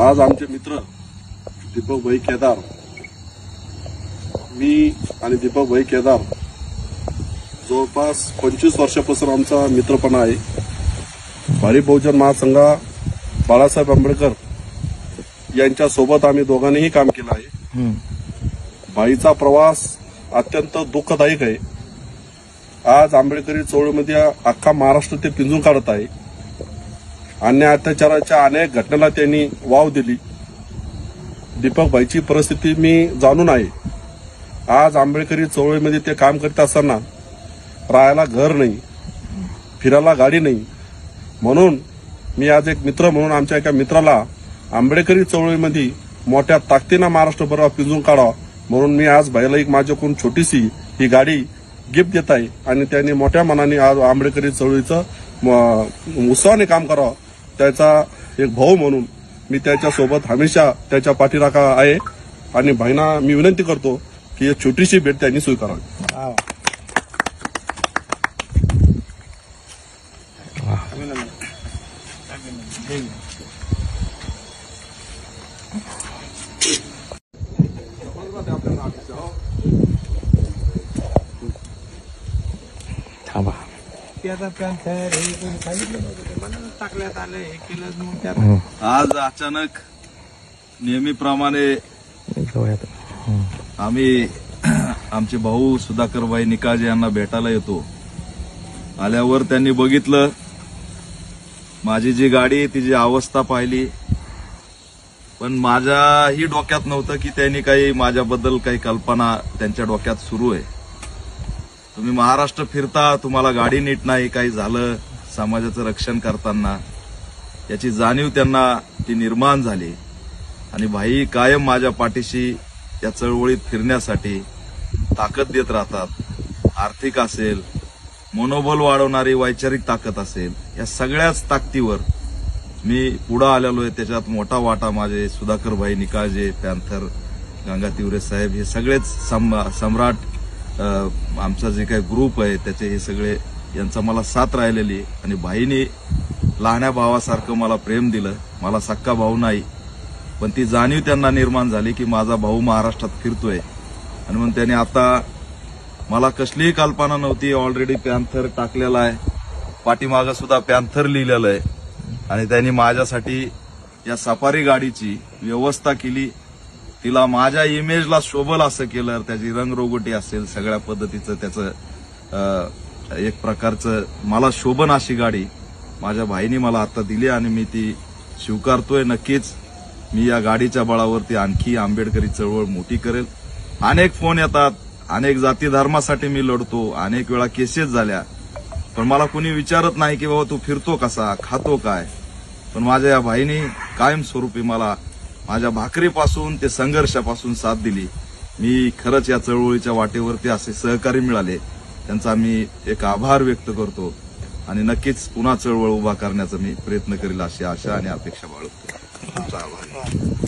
आज आमचे मित्र दीपक भाई केदार, मी आणि दीपक भाई केदार जवळपास 25 वर्षापासून आमचा मित्रपणा आहे. भारी बहुजन महासंघा बाळासाहेब आंबेडकर यांच्या सोबत आम्ही दोघांनीही काम केलं आहे. भाईचा प्रवास अत्यंत दुःखदायक आहे. आज आंबेडकरी चळवळीमध्ये अख्खा महाराष्ट्र ते पिंजून काढत आहे. अन्याय अत्याचाराच्या अनेक घटनेला त्यांनी वाव दिली. दीपक भाईची परिस्थिती मी जाणून आहे. आज आंबेडकरी चळवळीमध्ये ते काम करत असताना राहायला घर नाही, फिरायला गाडी नाही. म्हणून मी आज एक मित्र म्हणून आमच्या एका मित्राला आंबेडकरी चळवळीमध्ये मोठ्या ताकदीनं महाराष्ट्रभर पिंजून काढावं म्हणून मी आज भाईला एक माझ्याकडून छोटीशी ही गाडी गिफ्ट देत आहे. आणि त्यांनी मोठ्या मनाने आज आंबेडकरी चळवळीचं उत्साहाने काम करावं, त्याचा एक भाऊ म्हणून मी त्याच्यासोबत हमेशा त्याच्या पाठीराखा आहे. आणि भाईंना मी विनंती करतो की एक छोटीशी भेट त्यांनी स्वीकारावी. थांबा. आज अचानक नेहमीप्रमाणे आम्ही आमचे भाऊ सुधाकरभाई निकाळजे यांना भेटायला येतो. आल्यावर त्यांनी बघितलं माझी जी गाडी तिची अवस्था पाहिली, पण माझ्याही डोक्यात नव्हतं की त्यांनी काही माझ्याबद्दल काही कल्पना त्यांच्या डोक्यात सुरू आहे. तुम्ही महाराष्ट्र फिरता, तुम्हाला गाडी नीट नाही, काही झालं समाजाचं रक्षण करताना याची जाणीव त्यांना ती निर्माण झाली. आणि भाई कायम माझ्या पाठीशी या चळवळीत फिरण्यासाठी ताकद देत राहतात. आर्थिक असेल, मनोबल वाढवणारी वैचारिक ताकद असेल, या सगळ्याच ताकदीवर मी पुढे आलेलो आहे. त्याच्यात मोठा वाटा माझे सुधाकरभाई निकाळजे, पॅन्थर, गंगा तिवरे साहेब, हे सगळेच सम्राट, आमचा जे काही ग्रुप आहे त्याचे हे सगळे, यांचा मला साथ राहिलेली. आणि भाईनी लहान्या भावासारखं मला प्रेम दिलं. मला सक्का भाऊ नाही, पण ती जाणीव त्यांना निर्माण झाली की माझा भाऊ महाराष्ट्रात फिरतोय. आणि म्हणून त्याने आता, मला कसलीही कल्पना नव्हती, ऑलरेडी पॅन्थर टाकलेला आहे, पाठीमागं सुद्धा पॅन्थर लिहिलेलं आहे. आणि त्यांनी माझ्यासाठी या सफारी गाडीची व्यवस्था केली. तिला माझ्या इमेजला शोभल असं केलं. त्याची रंगरोगटी असेल, सगळ्या पद्धतीचं त्याचं एक प्रकारचं मला शोभन अशी गाडी माझ्या भाईनी मला आता दिली आणि मी ती स्वीकारतोय. नक्कीच मी या गाडीच्या बळावरती आणखी आंबेडकरी चळवळ मोठी करेल. अनेक फोन येतात, अनेक जाती धर्मासाठी मी लढतो, अनेक वेळा केसेस झाल्या, पण मला कुणी विचारत नाही की बाबा तू फिरतो कसा, खातो काय. पण माझ्या या भाईनी कायमस्वरूपी मला माझ्या भाकरीपासून ते संघर्षापासून साथ दिली. मी खरंच या चळवळीच्या वाटेवरती असे सहकारी मिळाले, त्यांचा मी एक आभार व्यक्त करतो. आणि नक्कीच पुन्हा चळवळ उभा करण्याचा मी प्रयत्न करेल अशी आशा आणि अपेक्षा बाळगतो. तुमचा आभार.